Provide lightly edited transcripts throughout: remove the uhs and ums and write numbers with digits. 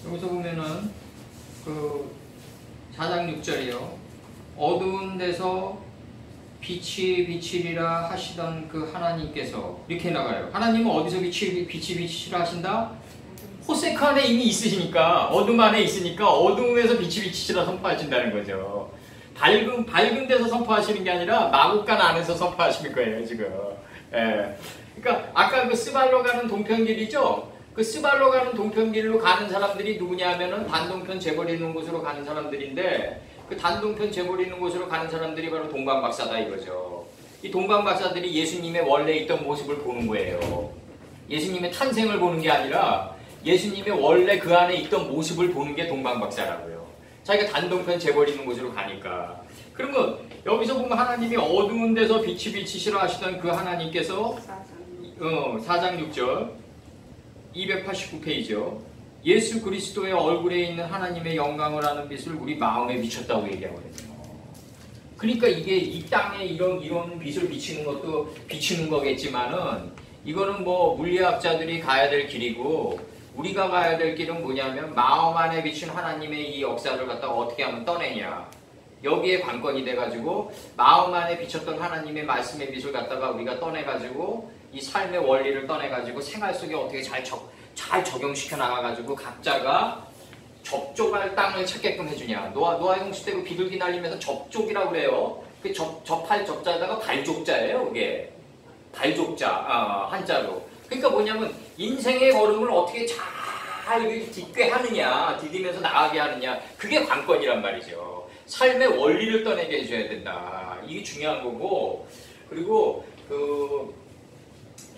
여기서 보면은 그 4장 6절이요. 어두운 데서 빛이 비치리라 하시던 그 하나님께서 이렇게 나가요. 하나님은 어디서 빛이 비치리라 하신다? 호세크 안에 이미 있으시니까, 어둠 안에 있으니까 어둠에서 빛이 비치리라 선포하신다는 거죠. 밝은 데서 선포하시는 게 아니라 마국간 안에서 선포하시는 거예요, 지금. 예. 그러니까 아까 그 스발로 가는 동편길이죠. 그 스발로 가는 동편길로 가는 사람들이 누구냐 하면은 단동편 재버리는 곳으로 가는 사람들인데, 그 단동편 재버리는 곳으로 가는 사람들이 바로 동방박사다 이거죠. 이 동방박사들이 예수님의 원래 있던 모습을 보는 거예요. 예수님의 탄생을 보는 게 아니라 예수님의 원래 그 안에 있던 모습을 보는 게 동방박사라고요. 자기가 단동편 재버리는 곳으로 가니까. 그러면 여기서 보면 하나님이 어두운 데서 빛이 비치시라 하시던 그 하나님께서 4장 6절 289페이지요. 예수 그리스도의 얼굴에 있는 하나님의 영광을 아는 빛을 우리 마음에 비췄다고 얘기하거든요. 그러니까 이게 이 땅에 이런 빛을 비치는 것도 비치는 거겠지만은, 이거는 뭐 물리학자들이 가야 될 길이고, 우리가 가야 될 길은 뭐냐면 마음 안에 비친 하나님의 이 역사를 갖다가 어떻게 하면 떠내냐, 여기에 관건이 돼가지고 마음 안에 비쳤던 하나님의 말씀의 빛을 갖다가 우리가 떠내가지고 이 삶의 원리를 떠내가지고 생활 속에 어떻게 잘 적용시켜 나가가지고 각자가 접촉할 땅을 찾게끔 해주냐. 노아 형수 때 그 비둘기 날리면서 접촉이라고 그래요. 그 접할 접자에다가 발족자예요. 그게 발족자, 한자로. 그러니까 뭐냐면 인생의 걸음을 어떻게 잘 딛게 하느냐, 디디면서 나가게 하느냐, 그게 관건이란 말이죠. 삶의 원리를 떠내게 해줘야 된다. 이게 중요한 거고. 그리고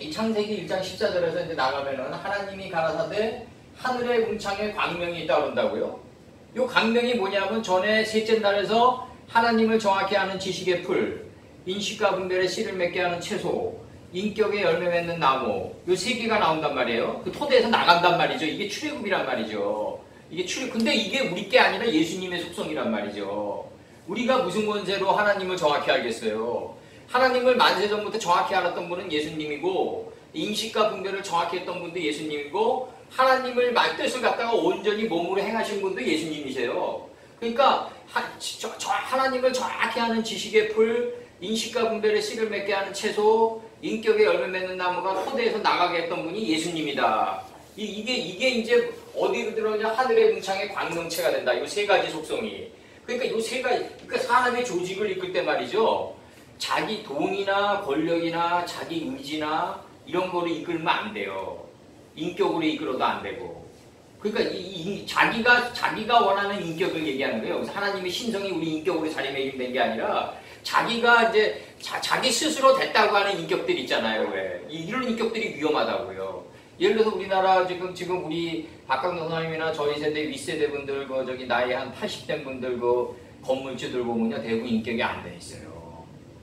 이 창세기 1장 14절에서 이제 나가면은 하나님이 가라사대 하늘의 궁창에 광명이 있다 그런다고요. 요 광명이 뭐냐면 전에 셋째 날에서 하나님을 정확히 아는 지식의 풀, 인식과 분별의 씨를 맺게 하는 채소, 인격의 열매 맺는 나무, 요 세 개가 나온단 말이에요. 그 토대에서 나간단 말이죠. 이게 출애굽이란 말이죠. 근데 이게 우리 게 아니라 예수님의 속성이란 말이죠. 우리가 무슨 권세로 하나님을 정확히 알겠어요? 하나님을 만세전부터 정확히 알았던 분은 예수님이고, 인식과 분별을 정확히 했던 분도 예수님이고, 하나님을 뜻을 갖다가 온전히 몸으로 행하신 분도 예수님이세요. 그러니까 하나님을 정확히 하는 지식의 풀, 인식과 분별의 씨를 맺게 하는 채소, 인격의 열매 맺는 나무가 토대에서 나가게 했던 분이 예수님이다. 이게 이제 어디로 들어오냐? 하늘의 궁창의 광명체가 된다. 이 세 가지 속성이. 그러니까 이 세 가지, 그러니까 사람의 조직을 이끌 때 말이죠. 자기 돈이나 권력이나 자기 의지나 이런 거를 이끌면 안 돼요. 인격으로 이끌어도 안 되고. 그러니까 자기가 원하는 인격을 얘기하는 거예요. 그래서 하나님의 신성이 우리 인격으로 자리매김된 게 아니라 자기가 이제 자기 스스로 됐다고 하는 인격들 있잖아요. 왜? 이런 인격들이 위험하다고요. 예를 들어서 우리나라 지금 우리 박강동 선생님이나 저희 세대 윗세대 분들 나이 한 80대 분들 건물주들 보면요, 대부분 인격이 안 돼 있어요.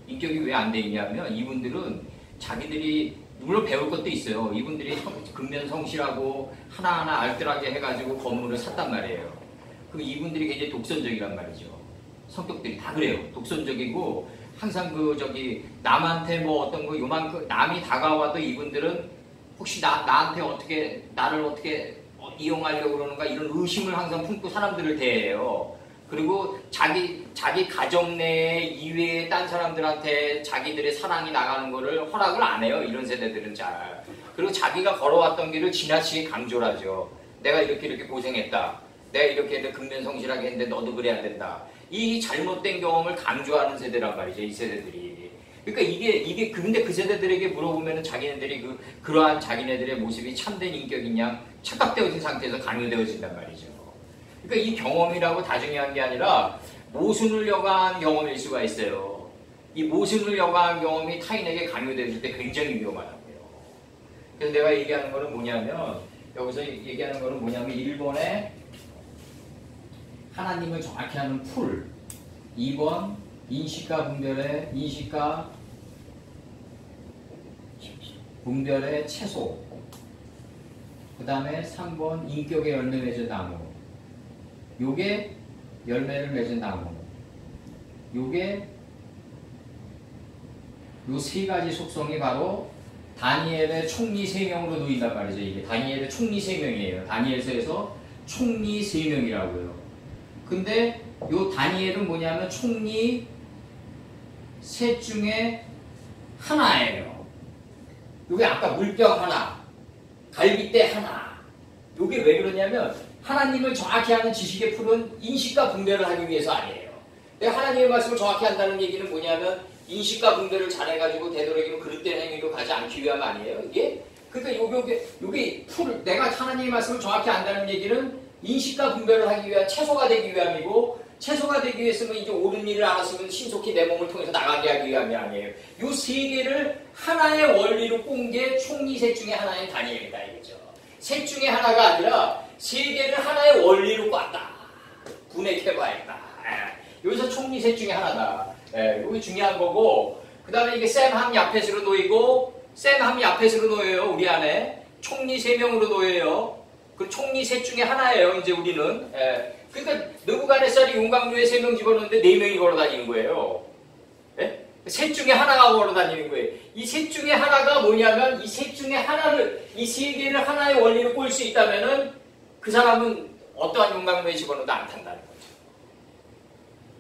인격이 왜 안 돼 있냐면 이분들은 자기들이 물론 배울 것도 있어요. 이분들이 근면성실하고 하나하나 알뜰하게 해가지고 건물을 샀단 말이에요. 그 이분들이 굉장히 독선적이란 말이죠. 성격들이 다 그래요. 독선적이고 항상 남한테 뭐 어떤 거 요만큼 남이 다가와도 이분들은 혹시 나를 어떻게 이용하려고 그러는가 이런 의심을 항상 품고 사람들을 대해요. 그리고 자기 가정 내 이외에 딴 사람들한테 자기들의 사랑이 나가는 거를 허락을 안 해요. 이런 세대들은 잘. 그리고 자기가 걸어왔던 길을 지나치게 강조를 하죠. 내가 이렇게 고생했다. 내가 이렇게 근면성실하게 했는데 너도 그래야 된다. 이 잘못된 경험을 강조하는 세대란 말이죠. 이 세대들이. 그러니까 근데 그 세대들에게 물어보면은 자기네들이 그러한 자기네들의 모습이 참된 인격이냐 착각되어진 상태에서 강요되어진단 말이죠. 그러니까 이 경험이라고 다 중요한 게 아니라 모순을 여과한 경험일 수가 있어요. 이 모순을 여과한 경험이 타인에게 강요되어질 때 굉장히 위험하다고요. 그래서 내가 얘기하는 거는 뭐냐면, 여기서 얘기하는 거는 뭐냐면 1번에 하나님을 정확히 하는 풀, 2번 인식과 분별의 채소, 그 다음에 3번 인격의 열매 맺은 나무, 요게 열매를 맺은 나무, 요게 요 세 가지 속성이 바로 다니엘의 총리 3명으로 놓인단 말이죠. 이게 다니엘의 총리 3명이에요. 다니엘서에서 총리 3명이라고요. 근데 요 다니엘은 뭐냐면 총리 셋 중에 하나예요. 요게 아까 물병 하나, 갈빗대 하나. 요게 왜 그러냐면 하나님을 정확히 아는 지식의 풀은 인식과 분별을 하기 위해서 아니에요. 내가 하나님의 말씀을 정확히 한다는 얘기는 뭐냐면 인식과 분별을 잘해가지고 되도록이면 그릇된 행위로 가지 않기 위함 아니에요, 이게? 그러니까 요게 풀, 내가 하나님의 말씀을 정확히 안다는 얘기는 인식과 분별을 하기 위한 채소가 되기 위함이고, 채소가 되기 위해서는 이제 옳은 일을 알았으면 신속히 내 몸을 통해서 나가게 하기 위함이 아니에요. 요 세 개를 하나의 원리로 꾼 게 총리 셋 중에 하나인 다니엘이다, 이거죠. 셋 중에 하나가 아니라 세 개를 하나의 원리로 꿨다. 분해해봐야겠다. 여기서 총리 셋 중에 하나다. 이게 중요한 거고, 그 다음에 이게 샘함 야펫으로 놓이고, 샘함 야펫으로 놓여요, 우리 안에. 총리 3명으로 놓여요. 그 총리 셋 중에 하나예요, 이제 우리는. 그러니까 느부갓네살이 용광로에 3명 집어넣는데 4명이 걸어다니는 거예요. 셋 중에 하나가 걸어다니는 거예요. 이 셋 중에 하나가 뭐냐면, 이 셋 중에 하나를, 이 세 개를 하나의 원리로 꼴 수 있다면은 그 사람은 어떠한 용광로에 집어넣어도 안 탄다는 거죠.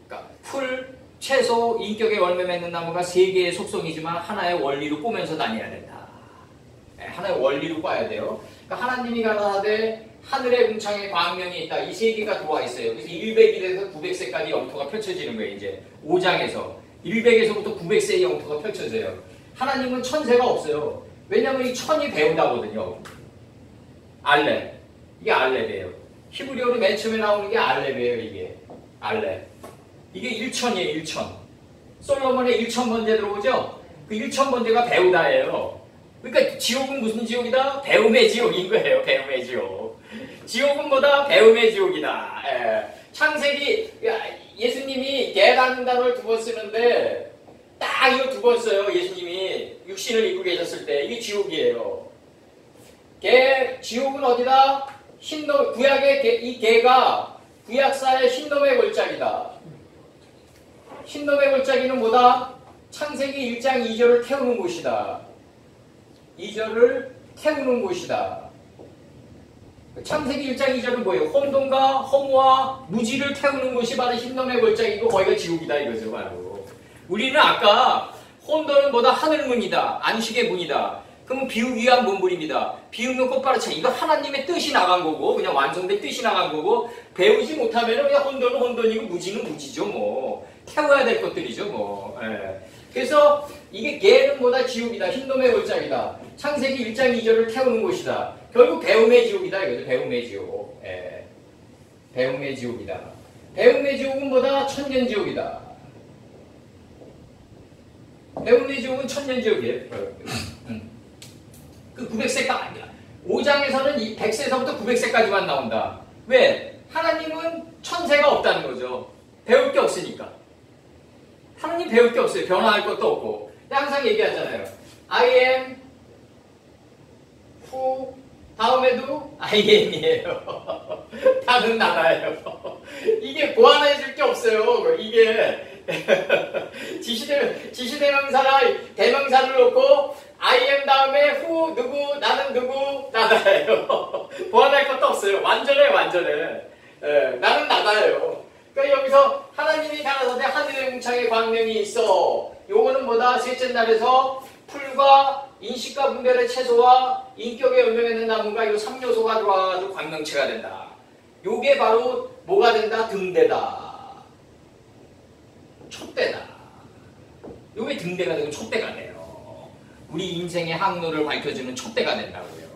그러니까 풀, 채소, 인격의 열매 맺는 나무가 세 개의 속성이지만 하나의 원리로 꼬면서 다녀야 된다. 하나의 원리로 꽈야 돼요. 그러니까 하나님이 가라사대 하늘의 궁창에 광명이 있다. 이 세 개가 들어와 있어요. 그래서 100일에서 900세까지 영토가 펼쳐지는 거예요. 이제 5장에서 100에서부터 900세의 영토가 펼쳐져요. 하나님은 천세가 없어요. 왜냐하면 이 천이 배우다거든요. 알렙. 이게 알렙이에요. 히브리어로 맨 처음에 나오는 게 알렙이에요. 이게 알렙. 이게 1천이에요. 1천. 솔로몬의 1,000번째 들어오죠? 그 1,000번째가 배우다예요. 그러니까 지옥은 무슨 지옥이다? 배움의 지옥인 거예요. 배움의 지옥. 지옥은 뭐다? 배움의 지옥이다. 창세기, 예수님이 개라는 단어를 2번 쓰는데 딱 이거 2번 써요. 예수님이 육신을 입고 계셨을 때. 이게 지옥이에요. 지옥은 어디다? 흰놈, 구약의 이 개가 구약사의 흰놈의 골짜기다. 흰놈의 골짜기는 뭐다? 창세기 1장 2절을 태우는 곳이다. 2절을 태우는 곳이다. 창세기 1장 2절은 뭐예요? 혼돈과 허무와 무지를 태우는 곳이 바로 흰놈의 골짜기고 거기가 지옥이다 이거죠. 바로. 우리는 아까 혼돈은 뭐다? 하늘문이다. 안식의 문이다. 그러면 비우기 위한 문물입니다. 비우면 꽃바로 차. 이거 하나님의 뜻이 나간 거고 그냥 완성된 뜻이 나간 거고 배우지 못하면 그냥 혼돈은 혼돈이고 무지는 무지죠. 뭐 태워야 될 것들이죠. 뭐. 그래서 이게 개는 뭐다? 지옥이다. 흰놈의 골짜기다. 창세기 1장 2절을 태우는 곳이다. 결국 배움의 지옥이다. 이거죠. 배움의 지옥. 배움의 지옥이다. 배움의 지옥은 뭐다? 천년지옥이다. 배움의 지옥은 천년지옥이에요. 그 900세가 아니야. 5장에서는 100세에서부터 900세까지만 나온다. 왜? 하나님은 천세가 없다는 거죠. 배울 게 없으니까. 하나님 배울 게 없어요. 변화할 것도 없고. 항상 얘기하잖아요. I am, who, 다음에도 I am이에요. 다는 나라예요. 이게 보완해줄 게 없어요. 이게 대명사를 놓고 I am 다음에 who, 누구, 나는 누구, 나다예요. 보완할 것도 없어요. 완전해. 나는 나다예요. 그러니까 여기서 하나님이 가라사대 하늘의 궁창에 광명이 있어. 요거는 뭐다? 셋째 날에서 풀과 인식과 분별의 채소와 인격의 열매 맺는 나무가 요 3요소가 들어와가지고 광명체가 된다. 요게 바로 뭐가 된다? 등대다. 촛대다. 요게 등대가 되고 촛대가 돼요. 우리 인생의 항로를 밝혀주는 촛대가 된다고요.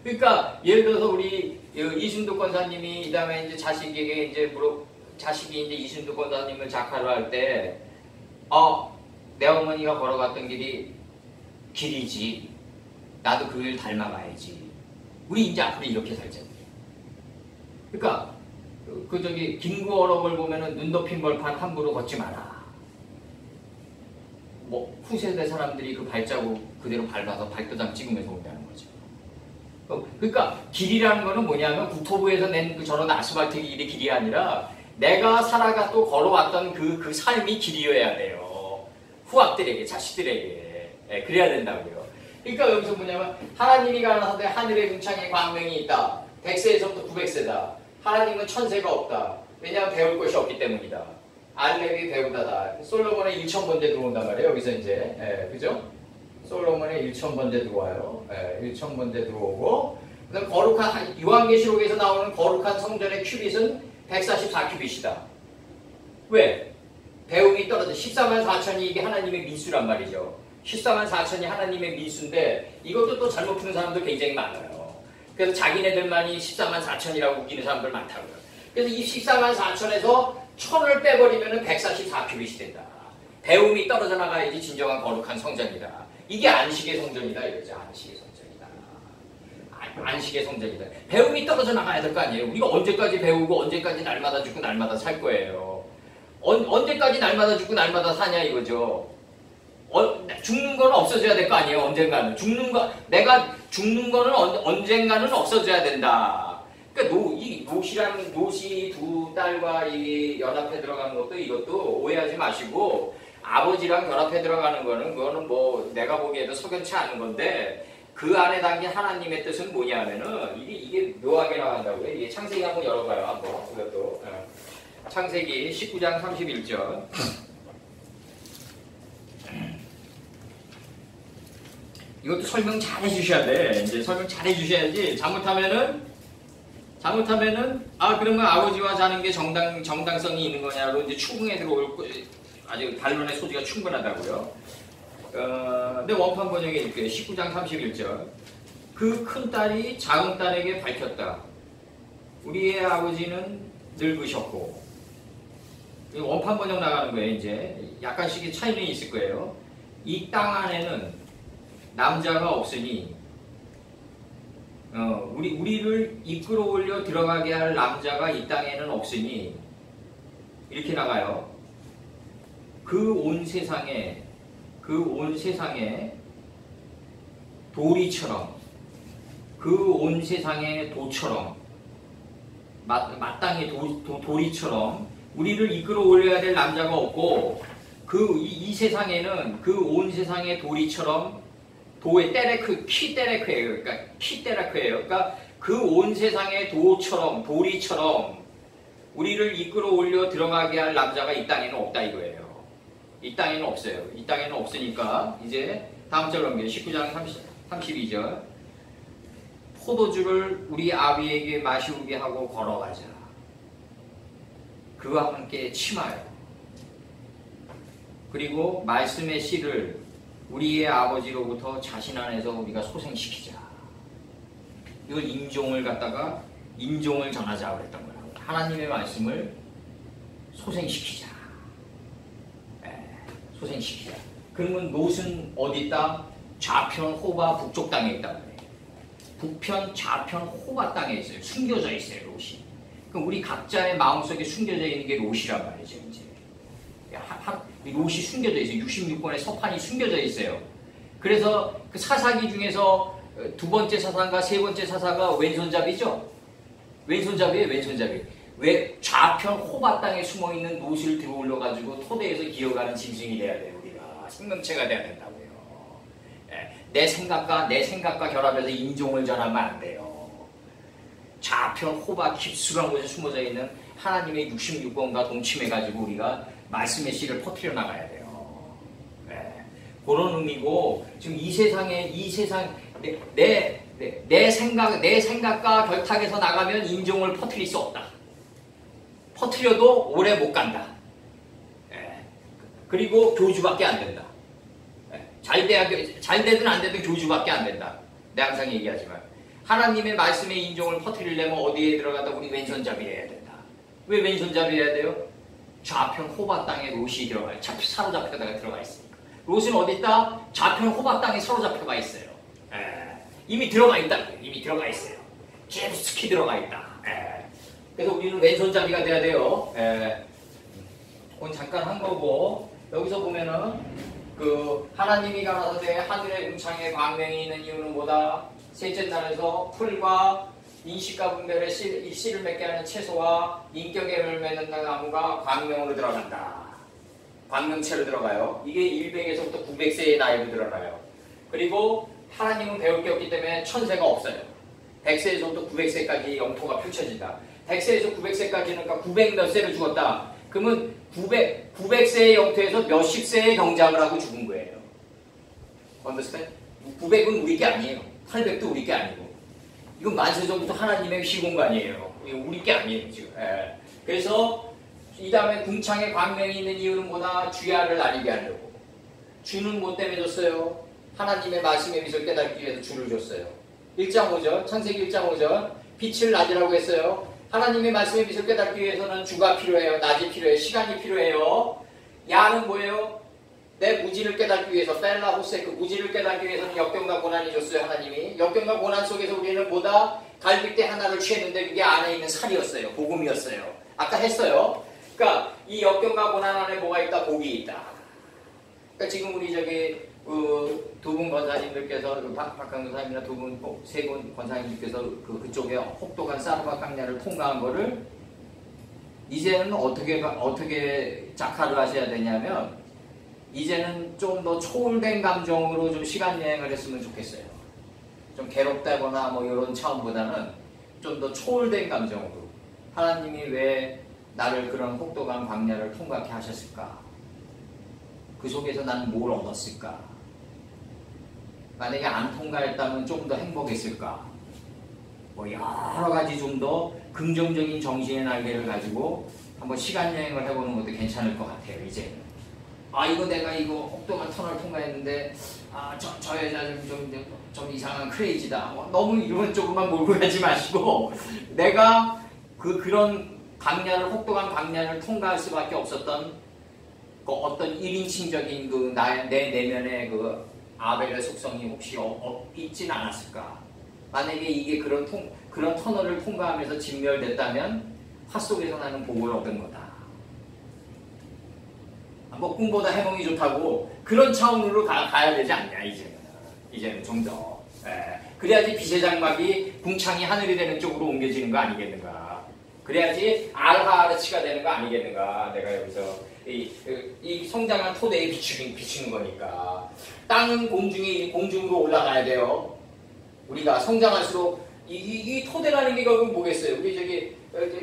그러니까 예를 들어서 우리 이순도 권사님이 이 다음에 이제 자식에게 이제 자식이 이제 이순도 권사님을 작화를 할 때, 내 어머니가 걸어갔던 길이지. 나도 그 길 닮아가야지. 우리 이제 앞으로 이렇게 살잖아요. 그러니까 김구 어록을 보면은 눈 덮인 벌판 함부로 걷지 마라. 뭐 후세대 사람들이 그 발자국 그대로 밟아서 발도장 찍으면서 온다는 거죠. 그러니까 길이라는 거는 뭐냐면 국토부에서 낸 그 저런 아스팔트 길이 아니라 내가 살아가 또 걸어왔던 그 삶이 길이어야 돼요. 후학들에게, 자식들에게. 그래야 된다고요. 그러니까 여기서 뭐냐면 하나님이 가라사대 하늘의 궁창에 광명이 있다. 100세에서부터 900세다. 하나님은 천세가 없다. 왜냐하면 배울 것이 없기 때문이다. 알렙이 배우다다. 솔로몬의 1000번째 들어온단 말이에요. 여기서 이제 그죠? 솔로몬의 1000번째 들어와요. 1000번째 들어오고 그다음 거룩한 요한계시록에서 나오는 거룩한 성전의 큐빗은 144큐빗이다. 왜? 배움이 떨어져 14만 4천이 이게 하나님의 민수란 말이죠. 14만 4천이 하나님의 민수인데 이것도 또 잘못 푸는 사람도 굉장히 많아요. 그래서 자기네들만이 14만 4천이라고 우기는 사람들 많다고요. 그래서 이 14만 4천에서 1000을 빼버리면 144큐빗이 된다. 배움이 떨어져 나가야지 진정한 거룩한 성전이다. 이게 안식의 성전이다 이거죠. 안식의 성전이다. 안식의 성전이다. 배움이 떨어져 나가야 될 거 아니에요. 우리가 언제까지 배우고 언제까지 날마다 죽고 날마다 살 거예요. 언제까지 날마다 죽고 날마다 사냐 이거죠. 죽는 거는 없어져야 될 거 아니에요. 언젠가는 내가 죽는 거는 언젠가는 없어져야 된다. 그러니까 노시 두 딸과 이 연합해 들어가는 것도 이것도 오해하지 마시고 아버지랑 결합해 들어가는 거는 그거는 뭐 내가 보기에도 석연치 않은 건데 그 안에 담긴 하나님의 뜻은 뭐냐면은 이게 묘하게 나간다고요. 이게 창세기 한번 열어봐요. 한번 이것도 창세기 19장 31절. 이것도 설명 잘 해주셔야 돼. 이제 설명 잘 해주셔야지. 잘못하면은 그러면 아버지와 사는 게 정당성이 있는 거냐로 이제 추궁에 들어올 아주 반론의 소지가 충분하다고요. 근데 원판 번역에 이렇게 19장 31절. 그 큰 딸이 작은 딸에게 밝혔다. 우리의 아버지는 늙으셨고. 원판 번역 나가는 거예요. 이제 약간씩의 차이는 있을 거예요. 이 땅 안에는 남자가 없으니 우리를 이끌어 올려 들어가게 할 남자가 이 땅에는 없으니 이렇게 나가요. 그 온 세상에 도리처럼 그 온 세상의 도처럼 마땅히 도리처럼 우리를 이끌어 올려야 될 남자가 없고 이 세상에는 그 온 세상의 도리처럼 도의 때레크, 키때레크예요. 그러니까 키때레크예요. 그러니까 그 온 세상의 도리처럼 우리를 이끌어 올려 들어가게 할 남자가 이 땅에는 없다 이거예요. 이 땅에는 없어요. 이 땅에는 없으니까 이제 다음 절 넘겨요. 19장 32절. 포도주를 우리 아비에게 마시우게 하고 걸어가자. 그와 함께 치마요. 그리고 말씀의 씨를 우리의 아버지로부터 자신 안에서 우리가 소생시키자. 이걸 인종을 전하자 그랬던 거예요. 하나님의 말씀을 소생시키자. 소생시키자. 그러면 롯은 어디 있다? 좌편 호바 북쪽 땅에 있단 말이에요. 북편 좌편 호바 땅에 있어요. 숨겨져 있어요. 롯이. 그럼 우리 각자의 마음속에 숨겨져 있는 게 롯이란 말이죠. 이제 롯이 숨겨져 있어요. 66권의 서판이 숨겨져 있어요. 그래서 그 사사기 중에서 두 번째 사사가 세 번째 사사가 왼손잡이죠. 왼손잡이. 왜 좌편 호바 땅에 숨어 있는 롯을 들어올려 가지고 토대에서 기어가는 짐승이 돼야 돼요. 우리가 생명체가 돼야 된다고요. 내 생각과 결합해서 인종을 전하면 안 돼요. 좌편 호바 깊숙한 곳에 숨어져 있는 하나님의 66권과 동침해 가지고 우리가 말씀의 씨를 퍼뜨려 나가야 돼요. 그런 의미고 지금 이 세상에 내 생각과 결탁해서 나가면 인종을 퍼뜨릴 수 없다. 퍼뜨려도 오래 못 간다. 그리고 교주밖에 안 된다. 잘 되든 안 되든 교주밖에 안 된다. 내가 항상 얘기하지만 하나님의 말씀의 인종을 퍼뜨리려면 어디에 들어가다 우리 왼손잡이 해야 된다. 왜 왼손잡이 해야 돼요? 좌편 호바 땅에 롯이 사로잡혀다가 들어가 있으니까. 롯은 어디 있다? 좌편 호바 땅에 사로잡혀가 있어요. 이미 들어가 있다고요. 이미 들어가 있어요. 깊숙이 들어가 있다. 그래서 우리는 왼손잡이가 돼야 돼요. 오늘 잠깐 한 거고 여기서 보면은 그 하나님이 가라사대 하늘의 궁창에 광명이 있는 이유는 뭐다? 셋째 날에서 풀과 인식과 분별의 씨를 맺게 하는 채소와 인격의 열매를 맺는 나무가 광명으로 들어간다. 광명체로 들어가요. 이게 100에서부터 900세의 나이로 들어가요. 그리고 하나님은 배울 게 없기 때문에 천세가 없어요. 100세에서부터 900세까지 영토가 펼쳐진다. 100세에서 900세까지는 그러니까 900 몇 세를 죽었다. 그러면 900세의 영토에서 몇십 세의 경작을 하고 죽은 거예요. understand? 900은 우리 게 아니에요. 800도 우리 게 아니고. 이건 만세전부터 하나님의 시공간이에요. 우리 게 아니에요, 지금. 예. 그래서 이 다음에 궁창에 광명이 있는 이유는 뭐다? 주야를 나뉘게 하려고. 주는 뭐 때문에 줬어요? 하나님의 말씀의 빛을 깨닫기 위해서 주를 줬어요. 1장 5절, 창세기 1장 5절, 빛을 낮이라고 했어요. 하나님의 말씀의 빛을 깨닫기 위해서는 주가 필요해요. 낮이 필요해요. 시간이 필요해요. 야는 뭐예요? 내 무지를 깨닫기 위해서, 펠라 호세크, 무지를 깨닫기 위해서는 역경과 고난이 줬어요. 하나님이. 역경과 고난 속에서 우리는 뭐다? 갈빗대 하나를 취했는데 그게 안에 있는 살이었어요. 복음이었어요. 아까 했어요. 그러니까 이 역경과 고난 안에 뭐가 있다? 복이 있다. 그러니까 지금 우리 저기 두 분 권사님들께서 박강 권사님이나 세 분 권사님들께서 그쪽에 혹독한 사르바 강야를 통과한 거를 이제는 어떻게 작화를 하셔야 되냐면 이제는 좀 더 초월된 감정으로 좀 시간 여행을 했으면 좋겠어요. 좀 괴롭다거나 뭐 이런 차원보다는 좀 더 초월된 감정으로 하나님이 왜 나를 그런 혹독한 광야를 통과케 하셨을까? 그 속에서 나는 뭘 얻었을까? 만약에 안 통과했다면 좀 더 행복했을까? 뭐 여러 가지 좀 더 긍정적인 정신의 날개를 가지고 한번 시간 여행을 해보는 것도 괜찮을 것 같아요. 이제는. 이거 내가 혹독한 터널 통과했는데 저 여자 좀 이상한 크레이지다. 너무 이런 쪽으로만 몰고 가지 마시고 내가 그런 혹독한 광야를 통과할 수밖에 없었던 어떤 1인칭적인 내 내면의 아벨의 속성이 혹시 있진 않았을까? 만약에 이게 그런 터널을 통과하면서 진멸됐다면 화 속에서 나는 복을 얻은 거다. 뭐 꿈보다 해몽이 좋다고 그런 차원으로 가야 되지 않냐 이제는 좀 더. 그래야지 빛의 장막이 궁창이 하늘이 되는 쪽으로 옮겨지는 거 아니겠는가? 그래야지 알하아르치가 되는 거 아니겠는가? 내가 여기서 이 성장한 토대에 비추는 거니까. 땅은 공중으로 올라가야 돼요. 우리가 성장할수록 이 토대라는 게 결국 뭐겠어요? 우리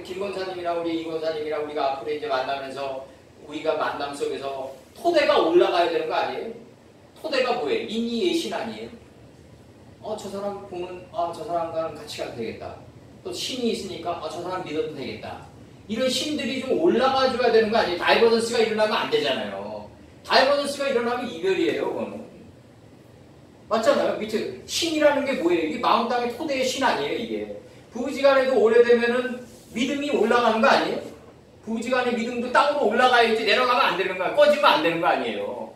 김 권사님이랑 우리 이 권사님이랑 우리가 앞으로 이제 만나면서 우리가 만남 속에서 토대가 올라가야 되는 거 아니에요? 토대가 뭐예요? 인이 예신 아니에요? 저 사람 보면 저 사람과는 같이 가도 되겠다. 또 신이 있으니까 저 사람 믿어도 되겠다. 이런 신들이 좀 올라가 줘야 되는 거 아니에요? 다이버전스가 일어나면 안 되잖아요. 다이버전스가 일어나면 이별이에요. 그거는. 맞잖아요. 밑에 신이라는 게 뭐예요? 이게 마음 땅의 토대의 신 아니에요. 이게 부부지간에도 오래되면은 믿음이 올라가는 거 아니에요? 부부지간의 믿음도 땅으로 올라가야지 내려가면 안 되는 거야. 꺼지면 안 되는 거 아니에요.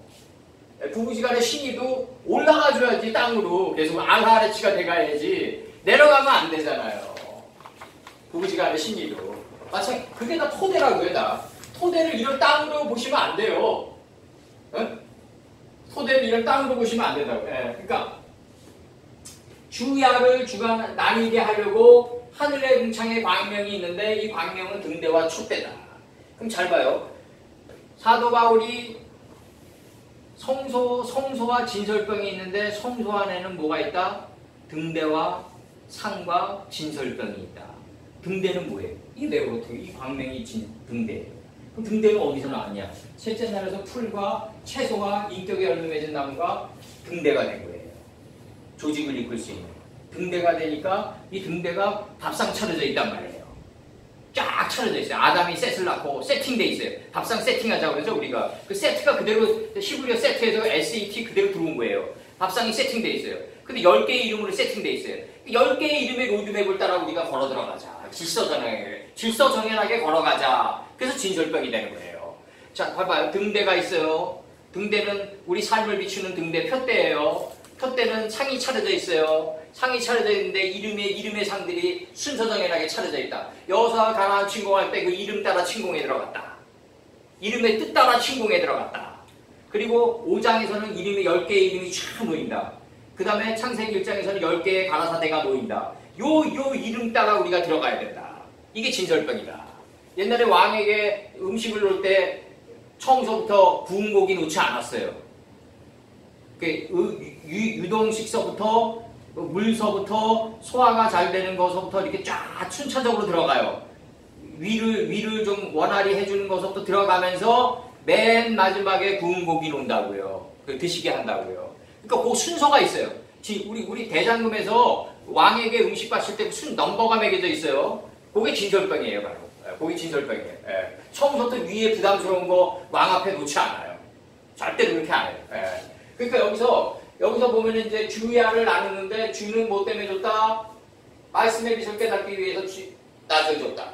부부지간의 신이도 올라가줘야지 땅으로 계속 알하르치가 돼가야지 내려가면 안 되잖아요. 부부지간의 신이도 마찬가지. 그게 다 토대라고요. 다 토대를 이런 땅으로 보시면 안 돼요. 토대를 이런 땅으로 보시면 안 된다고. 그러니까 주야를 주가 나뉘게 하려고 하늘의 궁창에 광명이 있는데 이 광명은 등대와 촛대다. 그럼 잘 봐요. 사도 바울이 성소와 진설병이 있는데 성소 안에는 뭐가 있다? 등대와 상과 진설병이 있다. 등대는 뭐예요? 이 네오트, 이 광명이 등대예요. 그럼 등대는 어디서 나왔냐? 셋째 날에서 풀과 채소와 인격에 열매 맺은 나무가 등대가 된 거예요. 조직을 이끌 수 있는. 등대가 되니까 이 등대가 밥상 차려져 있단 말이에요. 쫙 차려져 있어요. 아담이 셋을 낳고 세팅돼 있어요. 밥상 세팅하자고 그러죠, 우리가. 그 세트가 그대로 히브리어 세트에서 SET 그대로 들어온 거예요. 밥상이 세팅돼 있어요. 근데 10개의 이름으로 세팅돼 있어요. 10개의 이름의 로드맵을 따라 우리가 걸어 들어가자. 질서 정연하게 걸어가자. 그래서 진설병이 되는 거예요. 자, 봐봐요. 등대가 있어요. 등대는 우리 삶을 비추는 등대 표대예요. 표대는 상이 차려져 있어요. 상이 차려져 있는데 이름의 상들이 순서 정연하게 차려져 있다. 여호수아가 가나안 침공할 때 그 이름 따라 침공에 들어갔다. 이름의 뜻 따라 침공에 들어갔다. 그리고 5장에서는 이름의 10개의 이름이 쫙 모인다. 그 다음에 창세기 1장에서는 10개의 가나사대가 모인다. 요 이름 따라 우리가 들어가야 된다. 이게 진설병이다. 옛날에 왕에게 음식을 놓을 때 처음서부터 구운 고기 놓지 않았어요. 유동식서부터 물서부터 소화가 잘 되는 것서부터 이렇게 쫙 순차적으로 들어가요. 위를 좀 원활히 해주는 것부터 들어가면서 맨 마지막에 구운 고기 놓는다고요. 드시게 한다고요. 그러니까 그 순서가 있어요. 우리 대장금에서 왕에게 음식 바칠 때 넘버가 매겨져 있어요. 그게 진설병이에요, 바로. 그게 진설병이에요. 처음부터 위에 부담스러운 거 왕 앞에 놓지 않아요. 절대로 그렇게 안 해요. 그러니까 여기서 보면 이제 주야를 나누는데 주는 뭐 때문에 줬다? 말씀의 빛을 깨닫기 위해서 낯을 줬다.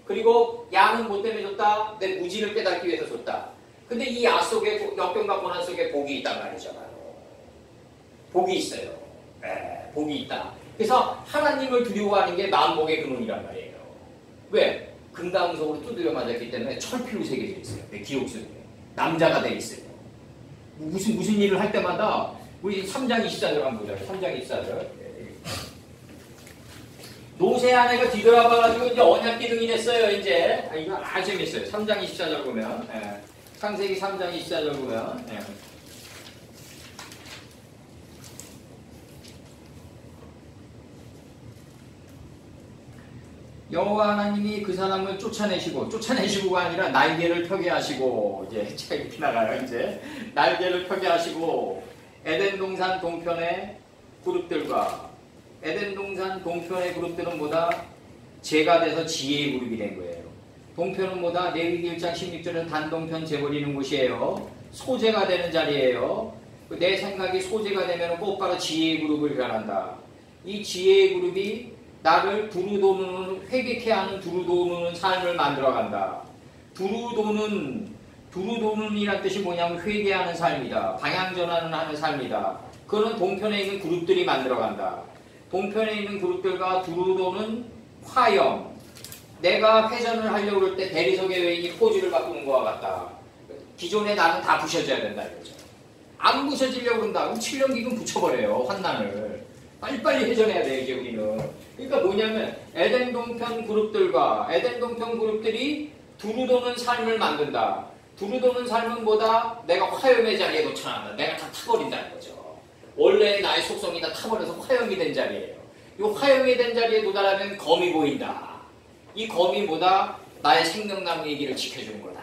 그리고 야는 뭐 때문에 줬다? 내 무지를 깨닫기 위해서 줬다. 근데 이 야 속에, 역경과 고난 속에 복이 있단 말이잖아요. 복이 있어요. 복이 있다. 그래서 하나님을 두려워하는 게 마음복의 근원이란 말이에요. 왜? 금강석으로 두드려 맞았기 때문에 철피로 새겨져 있어요. 내 기억 속에. 남자가 돼 있어요. 무슨 일을 할 때마다 우리 3장 24절 한번 보자고요. 3장 24절. 노새 아내가 뒤돌아봐가지고 이제 언약 기둥이 됐어요. 이제 이거 아주 재밌어요. 3장 24절 보면 창세기 3장 24절 보면 여호와 하나님이 그 사람을 쫓아내시고가 아니라 날개를 펴게 하시고 이제 해체가 이렇게 나가요. 이제 날개를 펴게 하시고 에덴 동산 동편의 그룹들과 에덴 동산 동편의 그룹들은 뭐다? 제가 돼서 지혜의 그룹이 된 거예요. 동편은 뭐다? 레위기 1장 16절은 단동편 재버리는 곳이에요. 소재가 되는 자리예요. 내 생각이 소재가 되면 곧바로 지혜의 그룹을 일어난다. 이 지혜의 그룹이 나를 두루도는 회개케 하는 두루도는 삶을 만들어간다. 두루도는이란 뜻이 뭐냐면 회개하는 삶이다. 방향전환을 하는 삶이다. 그거는 동편에 있는 그룹들이 만들어간다. 동편에 있는 그룹들과 두루도는 화염. 내가 회전을 하려고 할 때 대리석의 외인이 포즈를 바꾸는 것과 같다. 기존에 나는 다 부셔져야 된다 이거죠. 안 부셔지려고 그런다. 그럼 7년 기금 붙여버려요. 환난을. 빨리빨리 회전해야 돼 이제 우리는. 그러니까 뭐냐면 에덴 동편 그룹들과 에덴 동편 그룹들이 두루도는 삶을 만든다. 두루도는 삶은 뭐다? 내가 화염의 자리에 놓쳐놨다. 내가 다 타버린다는 거죠. 원래 나의 속성이 다 타버려서 화염이 된 자리예요. 이 화염이 된 자리에 도달하면 검이 보인다. 이 검이 뭐다? 나의 생명나무의 길을 지켜주는 거다.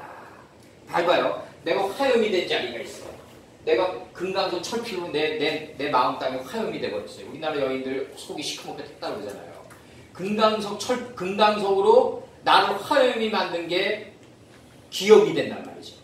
봐봐요. 내가 화염이 된 자리가 있어. 내가 금강석 철피로 내 마음 땅에 화염이 돼버렸어요. 우리나라 여인들 속이 시커멓게 탔다고 그러잖아요. 금강석으로 나를 화염이 만든 게 기억이 된단 말이죠.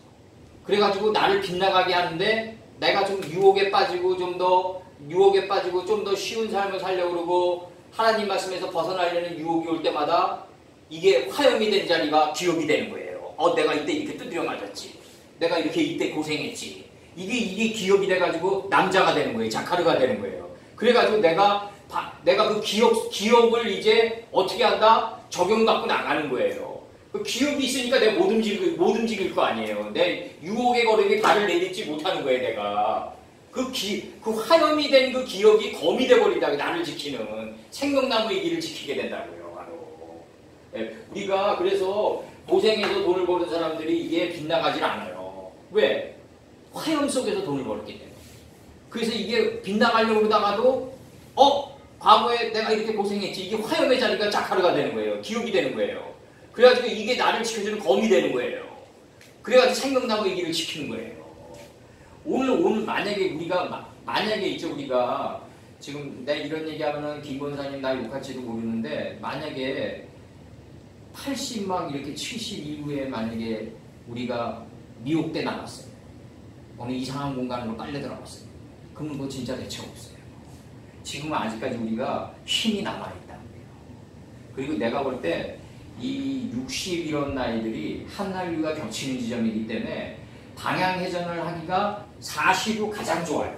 그래가지고 나를 빗나가게 하는데 내가 좀 유혹에 빠지고 좀 더 쉬운 삶을 살려고 그러고 하나님 말씀에서 벗어나려는 유혹이 올 때마다 이게 화염이 된 자리가 기억이 되는 거예요. 내가 이때 이렇게 두드려 맞았지. 내가 이렇게 이때 고생했지. 이게 기억이 돼가지고 남자가 되는 거예요. 자카르가 되는 거예요. 그래가지고 내가 그 기억을 이제 어떻게 한다? 적용받고 나가는 거예요. 그 기억이 있으니까 내가 못 움직일 거 아니에요. 내 유혹의 걸음이 발을 내딛지 못하는 거예요, 내가. 그 화염이 된 그 기억이 검이 돼버린다고 나를 지키는 생명나무의 길을 지키게 된다고요, 바로. 우리가 그래서 고생해서 돈을 버는 사람들이 이게 빗나가질 않아요. 왜? 화염 속에서 돈을 벌었기 때문에. 그래서 이게 빗나가려고 그러다가도 과거에 내가 이렇게 고생했지. 이게 화염의 자리가 자카르가 되는 거예요. 기억이 되는 거예요. 그래가지고 이게 나를 지켜주는 검이 되는 거예요. 그래가지고 생명나무의 길을 지키는 거예요. 오늘 만약에 우리가 지금 내가 이런 얘기하면은 김 권사님 나 욕할지도 모르는데 만약에 80 막 이렇게 70 이후에 만약에 우리가 미혹돼 나갔어요. 어느 이상한 공간으로 빨려 들어갔어요. 그러면 그거 진짜 대책 없어요. 지금은 아직까지 우리가 힘이 남아있다는 거예요. 그리고 내가 볼 때 이 60 이런 나이들이 한날류가 겹치는 지점이기 때문에 방향 회전을 하기가 사실로 가장 좋아요.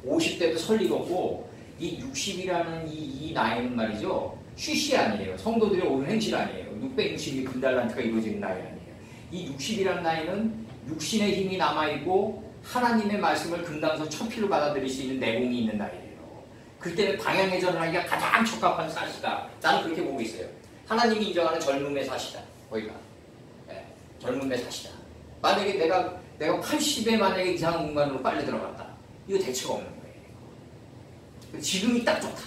50대도 설리가 없고 이 60이라는 이 나이는 말이죠. 쉬시 아니에요. 성도들의 옳은 행실 아니에요. 660이 분달란트가 이루어지는 나이 아니에요. 이 60이라는 나이는 육신의 힘이 남아있고 하나님의 말씀을 금강석 천필로 받아들일 수 있는 내공이 있는 나이예요. 그때는 방향 회전을 하기가 가장 적합한 사시다. 나는 그렇게 보고 있어요. 하나님이 인정하는 젊음의 사시다. 거기가. 젊음의 사시다. 만약에 내가 80에 만약에 이상한 공간으로 빨리 들어갔다. 이거 대책 없는 거예요. 지금이 딱 좋다.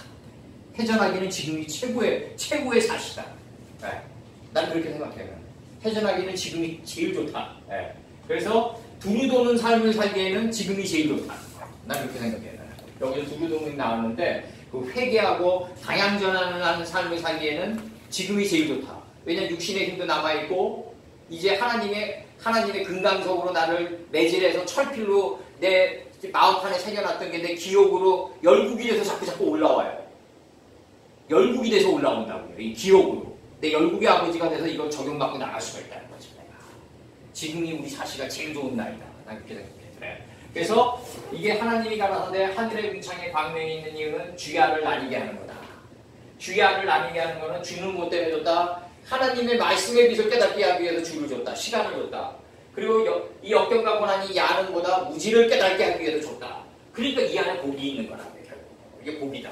회전하기는 지금이 최고의 사시다. 난 그렇게 생각해요. 해전하기는 지금이 제일 좋다. 예. 그래서 두루 도는 삶을 살기에는 지금이 제일 좋다. 난 그렇게 생각해요. 여기서 두루 도는 나왔는데 그 회개하고 방향전환하는 삶을 살기에는 지금이 제일 좋다. 왜냐면 육신의 힘도 남아있고 이제 하나님의 금강석으로 나를 매질해서 철필로 내 마음판에 새겨놨던 게 내 기억으로 열국이 돼서 자꾸 올라와요. 열국이 돼서 올라온다고요. 이 기억으로. 내 열국의 아버지가 돼서 이걸 적용받고 나갈 수가 있다는 거죠. 내가. 지금이 우리 사시가 제일 좋은 날이다. 난 그렇게 생각해요. 네. 그래서 이게 하나님이 가라사대 하늘의 궁창에 광명이 있는 이유는 주야를 나뉘게 하는 거다. 주야를 나뉘게 하는 거는 주는 뭐 때문에 줬다? 하나님의 말씀의 빛을 깨닫게 하기 위해서 주를 줬다. 시간을 줬다. 그리고 이 역경과 고난이 야는 보다 무지를 깨닫게 하기 위해서 줬다. 그러니까 이 안에 복이 있는 거라고요. 결국. 이게 복이다.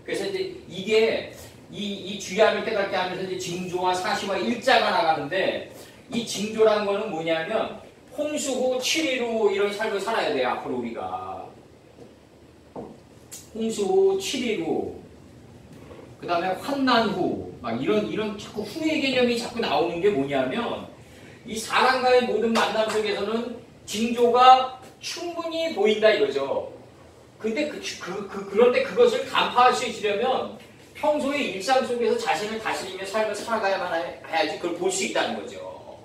그래서 이제 이게 이 주야를 깨닫게 하면서 이제 징조와 사시와 일자가 나가는데 이 징조라는 거는 뭐냐면 홍수 후 7일 후 이런 삶을 살아야 돼요. 앞으로 우리가. 홍수 후 7일 후 그 다음에 환난 후 막 이런 자꾸 후의 개념이 자꾸 나오는 게 뭐냐면 이 사람과의 모든 만남 속에서는 징조가 충분히 보인다 이거죠. 근데 그런데 그것을 간파할 수 있으려면 평소의 일상 속에서 자신을 다스리며 삶을 살아가야만 해야지 그걸 볼 수 있다는 거죠.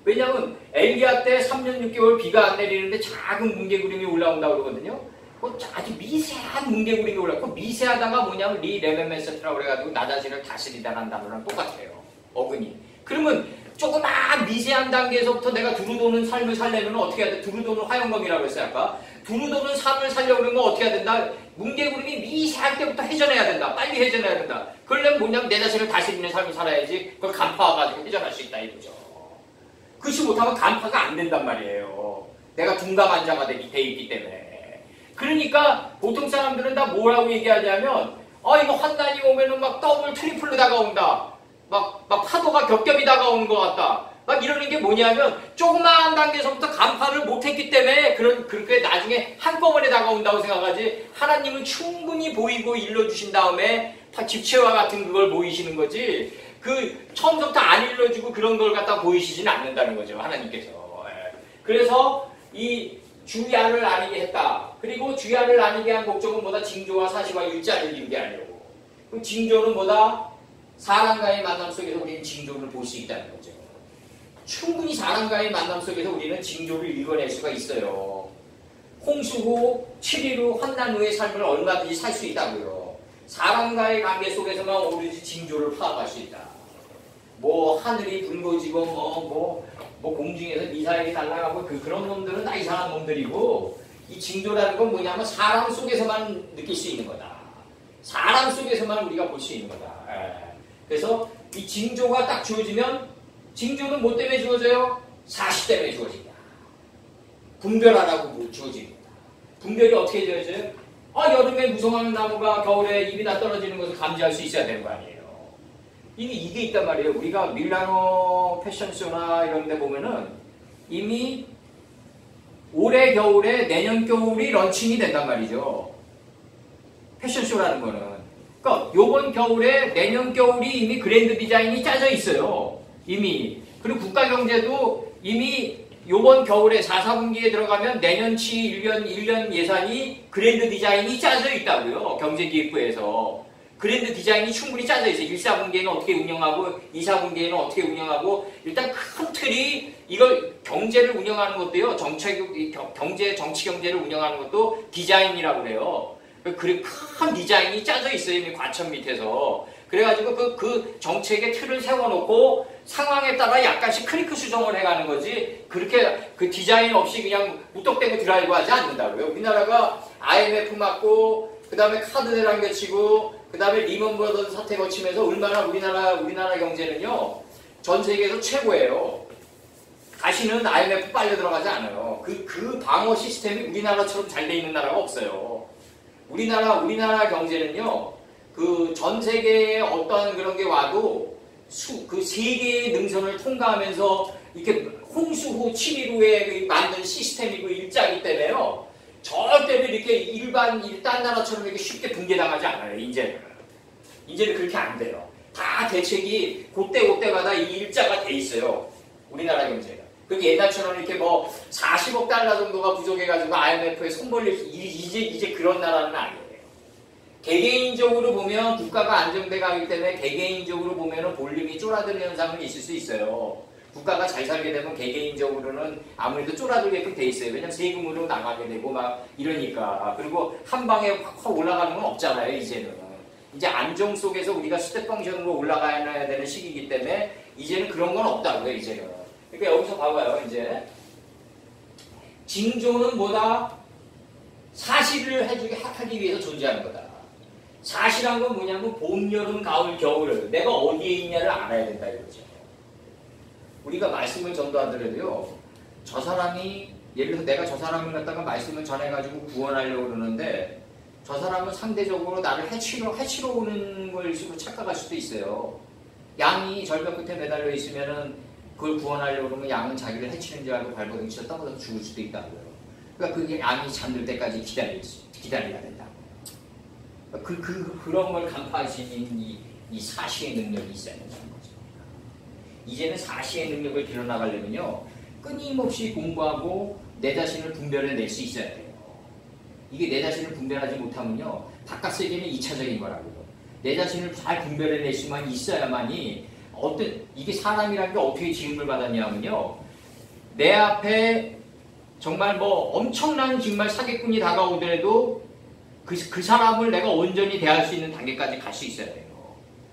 왜냐하면 엘리야 때 3년 6개월 비가 안 내리는데 작은 뭉게구름이 올라온다고 그러거든요. 아주 미세한 뭉게구름이 올라오고 미세하다가 뭐냐면 리레멘메스트라고 그래가지고 나 자신을 다스리다라는 단어랑 똑같아요. 어근이. 그러면 조그만 미세한 단계에서부터 내가 두루도는 삶을 살려면 어떻게 해야 돼? 두루도는 화영검이라고 했어요 아까. 두루도는 삶을 살려고 그러면 어떻게 해야 된다? 뭉게구름이 미세할 때부터 회전해야 된다. 빨리 회전해야 된다. 그러려면 뭐냐면 내 자신을 다스리는 삶을 살아야지 그걸 간파해가지고 회전할 수 있다 이거죠. 그렇지 못하면 간파가 안 된단 말이에요. 내가 둔감환자가 돼 있기 때문에. 그러니까 보통 사람들은 다 뭐라고 얘기하냐면 이거 환난이 오면은 막 더블 트리플로 다가온다. 막 파도가 겹겹이 다가오는 것 같다. 막 이러는 게 뭐냐면 조그마한 단계에서부터 간파를 못했기 때문에 그렇게 나중에 한꺼번에 다가온다고 생각하지 하나님은 충분히 보이고 일러주신 다음에 집채와 같은 그걸 보이시는 거지 처음부터 안 일러주고 그런 걸 갖다 보이시지는 않는다는 거죠. 하나님께서. 그래서 이 주야를 나뉘게 했다. 그리고 주야를 나뉘게 한 목적은 뭐다? 징조와 사시와 일자를 이루게 하려고. 그럼 징조는 뭐다? 사람과의 만남 속에서 우리는 징조를 볼 수 있다는 거죠. 충분히 사람과의 만남 속에서 우리는 징조를 읽어낼 수가 있어요. 홍수 후 7일 후 환난 후의 삶을 얼마든지 살 수 있다고요. 사람과의 관계 속에서만 오로지 징조를 파악할 수 있다. 뭐 하늘이 붉어지고 뭐 공중에서 미사일이 날아가고 그런 놈들은 다 이상한 놈들이고 이 징조라는 건 뭐냐면 사람 속에서만 느낄 수 있는 거다. 사람 속에서만 우리가 볼 수 있는 거다. 그래서 이 징조가 딱 주어지면 징조는 뭐 때문에 주어져요? 사시 때문에 주어진다. 분별하라고 주어집니다. 분별이 어떻게 주어져요? 여름에 무성한 나무가 겨울에 잎이 다 떨어지는 것을 감지할 수 있어야 되는 거 아니에요. 이게 있단 말이에요. 우리가 밀라노 패션쇼나 이런 데 보면은 이미 올해 겨울에 내년 겨울이 런칭이 된단 말이죠. 패션쇼라는 거는. 그러니까 요번 겨울에 내년 겨울이 이미 그랜드 디자인이 짜져 있어요. 이미. 그리고 국가경제도 이미 요번 겨울에 4, 4분기에 들어가면 내년치 1년 예산이 그랜드 디자인이 짜져 있다고요. 경제기획부에서. 그랜드 디자인이 충분히 짜져 있어요. 1, 4분기에는 어떻게 운영하고 2, 4분기에는 어떻게 운영하고 일단 큰 틀이 이걸 경제를 운영하는 것도요. 정치 경제를 운영하는 것도 디자인이라고 그래요. 큰 디자인이 짜져 있어요. 이미 과천 밑에서. 그래가지고 그 정책의 틀을 세워놓고 상황에 따라 약간씩 크리크 수정을 해가는 거지 그렇게 그 디자인 없이 그냥 무턱대고 드라이브 하지 않는다고요. 우리나라가 IMF 맞고 그 다음에 카드 대란 거치고 그 다음에 리먼 브러더스 사태 거치면서 얼마나 우리나라 경제는요 전 세계에서 최고예요. 다시는 IMF 빨려 들어가지 않아요. 그 방어 시스템이 우리나라처럼 잘 돼 있는 나라가 없어요. 우리나라 경제는요 그 전 세계에 어떤 그런 게 와도 그 세계의 능선을 통과하면서 이렇게 홍수 후 7일 후에 만든 시스템이고 일자이기 때문에요. 절대로 이렇게 일단 나라처럼 이렇게 쉽게 붕괴당하지 않아요. 이제는 그렇게 안 돼요. 다 대책이 그때마다 이 일자가 돼 있어요. 우리나라 경제가. 그게 옛날처럼 이렇게 뭐 40억 달러 정도가 부족해가지고 IMF에 손 벌릴 이제 그런 나라는 아니에요. 개개인적으로 보면 국가가 안정돼 가기 때문에 개개인적으로 보면은 볼륨이 쫄아드는 현상은 있을 수 있어요. 국가가 잘 살게 되면 개개인적으로는 아무래도 쫄아들게끔 돼 있어요. 왜냐면 세금으로 나가게 되고 막 이러니까. 그리고 한 방에 확 올라가는 건 없잖아요, 이제는. 이제 안정 속에서 우리가 스텝 펑션으로 올라가야 되는 시기이기 때문에 이제는 그런 건 없다고요, 이제는. 그러니까 여기서 봐봐요, 이제. 징조는 뭐다? 사실을 하기 위해서 존재하는 거다. 사실한 건 뭐냐면 봄, 여름, 가을, 겨울 내가 어디에 있냐를 알아야 된다 이거죠. 우리가 말씀을 전도하더라도요. 저 사람이 예를 들어서 내가 저 사람을 갖다가 말씀을 전해가지고 구원하려고 그러는데 저 사람은 상대적으로 나를 해치러 오는 걸 착각할 수도 있어요. 양이 절벽 끝에 매달려 있으면은 그걸 구원하려고 그러면 양은 자기를 해치는 줄 알고 발버둥 치러 떨어져서 죽을 수도 있다고요. 그러니까 그게 양이 잠들 때까지 기다려야 된다고. 그런 걸 간파할 수 있는 이 사시의 능력이 있어야 된다는 거죠. 이제는 사시의 능력을 길러나가려면요. 끊임없이 공부하고 내 자신을 분별해낼 수 있어야 돼요. 이게 내 자신을 분별하지 못하면요. 바깥 세계는 2차적인 거라고요. 내 자신을 잘 분별해낼 수만 있어야만이 이게 사람이라는 게 어떻게 지음을 받았냐면요. 내 앞에 정말 뭐 엄청난 정말 사기꾼이 다가오더라도 그 사람을 내가 온전히 대할 수 있는 단계까지 갈 수 있어야 돼요.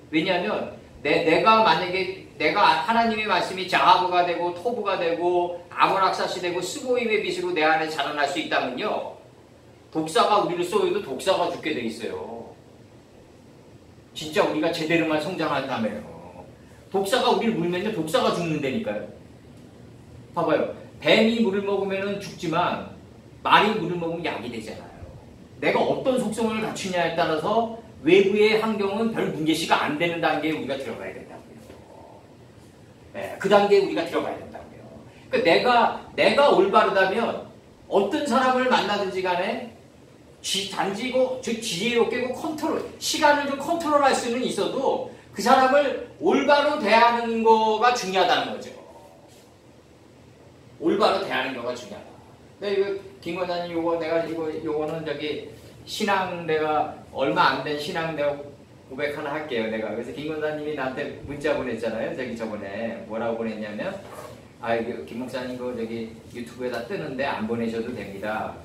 왜냐하면 내가 만약에 내가 하나님의 말씀이 자하부가 되고 토부가 되고 아모락사시 되고 스보임의 빛으로 내 안에 자라날 수 있다면요. 독사가 우리를 쏘여도 독사가 죽게 돼 있어요. 진짜 우리가 제대로만 성장한다며요. 독사가 우리를 물면요. 독사가 죽는다니까요. 봐봐요. 뱀이 물을 먹으면 죽지만 말이 물을 먹으면 약이 되잖아요. 내가 어떤 속성을 갖추냐에 따라서 외부의 환경은 별 문제시가 안 되는 단계에 우리가 들어가야 된다고요. 네, 그 단계에 우리가 들어가야 된다고요. 그러니까 내가 올바르다면 어떤 사람을 만나든지 간에 단지 지혜롭게 시간을 좀 컨트롤할 수는 있어도 그 사람을 올바로 대하는 거가 중요하다는 거죠. 올바로 대하는 거가 중요하다. 이거 김 권사님 요거는 신앙 내가 얼마 안 된 신앙 내가 고백 하나 할게요. 내가 그래서 김 권사님이 나한테 문자 보냈잖아요. 저번에 뭐라고 보냈냐면 김 목사님 유튜브에다 뜨는데 안 보내셔도 됩니다.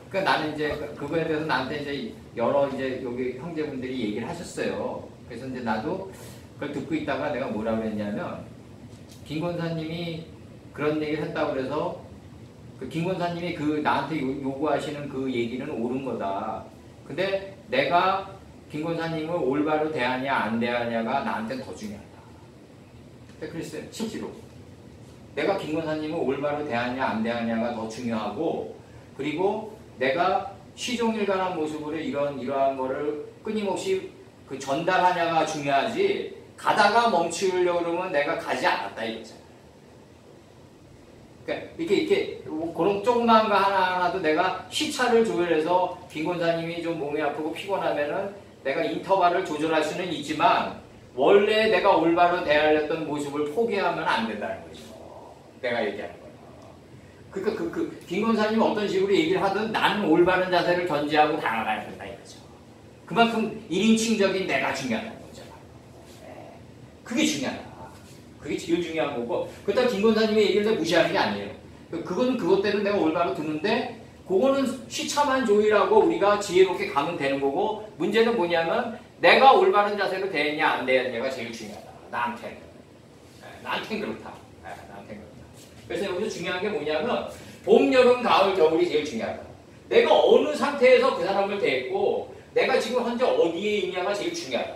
그러니까 나는 이제 그거에 대해서 나한테 이제 여러 여기 형제분들이 얘기를 하셨어요. 그래서 이제 나도 그걸 듣고 있다가 내가 뭐라고 했냐면 김 권사님이 그런 얘기를 했다고 그래서 김 권사님이 나한테 요구하시는 그 얘기는 옳은 거다. 근데 내가 김 권사님을 올바로 대하냐 안 대하냐가 나한테는 더 중요하다. 그랬어요. 실제로. 내가 김 권사님을 올바로 대하냐 안 대하냐가 더 중요하고 그리고 내가 시종일관한 모습으로 이러한 거를 끊임없이 전달하냐가 중요하지 가다가 멈추려고 그러면 내가 가지 않았다 이거잖아. 그러니까 이렇게 그런 조그만 거 하나하나도 내가 시차를 조절해서 김 권사님이 좀 몸이 아프고 피곤하면은 내가 인터벌을 조절할 수는 있지만 원래 내가 올바로 대하려던 모습을 포기하면 안 된다는 거죠. 내가 얘기하는 거예요. 그러니까 김 권사님이 어떤 식으로 얘기를 하든 나는 올바른 자세를 견지하고 다가가야 된다 이거죠. 그만큼 1인칭적인 내가 중요하다는 거잖아. 그게 중요하다. 그게 제일 중요한 거고 그렇다고 김 권사님의 얘기를 무시하는 게 아니에요. 그것대로 내가 올바로 듣는데 그거는 시차만 조율하고 우리가 지혜롭게 가면 되는 거고 문제는 뭐냐면 내가 올바른 자세로 대했냐 안 대했냐가 제일 중요하다. 나한테는 그렇다. 나한테는 그렇다. 그래서 여기서 중요한 게 뭐냐면 봄, 여름, 가을, 겨울이 제일 중요하다. 내가 어느 상태에서 그 사람을 대했고 내가 지금 현재 어디에 있냐가 제일 중요하다.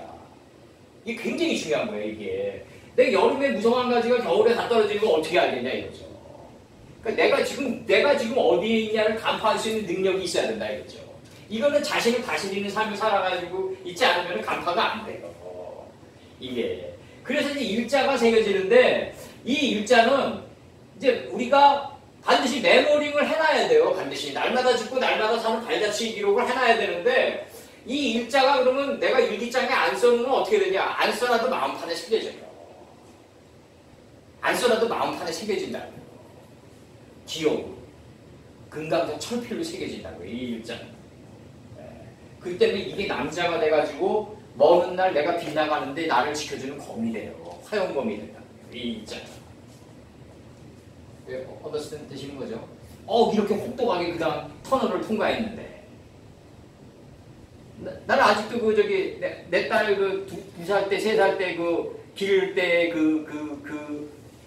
이게 굉장히 중요한 거예요. 이게 내가 여름에 무성한 가지가 겨울에 다 떨어지는 거 어떻게 알겠냐 이거죠. 그러니까 내가 지금 어디에 있냐를 간파할 수 있는 능력이 있어야 된다 이거죠. 이거는 자신을 다스리는 삶을 살아가지고 있지 않으면 간파가 안 돼요. 이게 그래서 이제 일자가 새겨지는데 이 일자는 이제 우리가 반드시 메모링을 해놔야 돼요. 반드시 날마다 죽고 날마다 사는 발자취 기록을 해놔야 되는데 이 일자가 그러면 내가 일기장에 안 써놓으면 어떻게 되냐? 안 써놔도 마음판에 새겨져요. 안 써놔도 마음판에 새겨진다고요. 기억으로. 금강산 철필로 새겨진다고요. 이 일자는. 그렇기 때문에 이게 남자가 돼가지고 먼 날 내가 빗나가는데 나를 지켜주는 검이 돼요. 화용검이 된다고요. 이 일자는. 언더스탠드 되시는 거죠? 이렇게 혹독하게 그 다음 터널을 통과했는데 나는 아직도 내 딸 두 살 때, 세 살 때 기를 때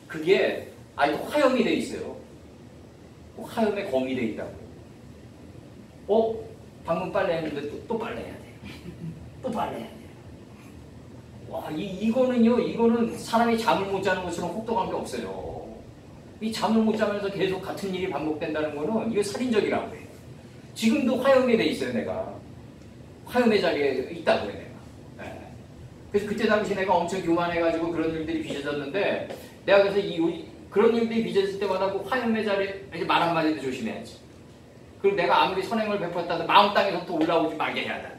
그게 아직도 화염이 돼 있어요. 화염에 검이 돼 있다고. 방금 빨래했는데 또 빨래해야 돼. 또 빨래해야 돼. 와, 이거는 사람이 잠을 못 자는 것처럼 혹독한 게 없어요. 이 잠을 못 자면서 계속 같은 일이 반복된다는 거는 이거 살인적이라고 해요. 지금도 화염에 돼 있어요, 내가. 화염의 자리에 있다고요, 내가. 네. 그래서 그때 당시 내가 엄청 교만해가지고 그런 일들이 빚어졌는데, 내가 그래서 그런 일들이 빚어질 때마다 그 화염의 자리에 이제 말 한마디도 조심해야지. 그리고 내가 아무리 선행을 베풀었다도 마음 땅에서부터 올라오지 말게 해야 된다.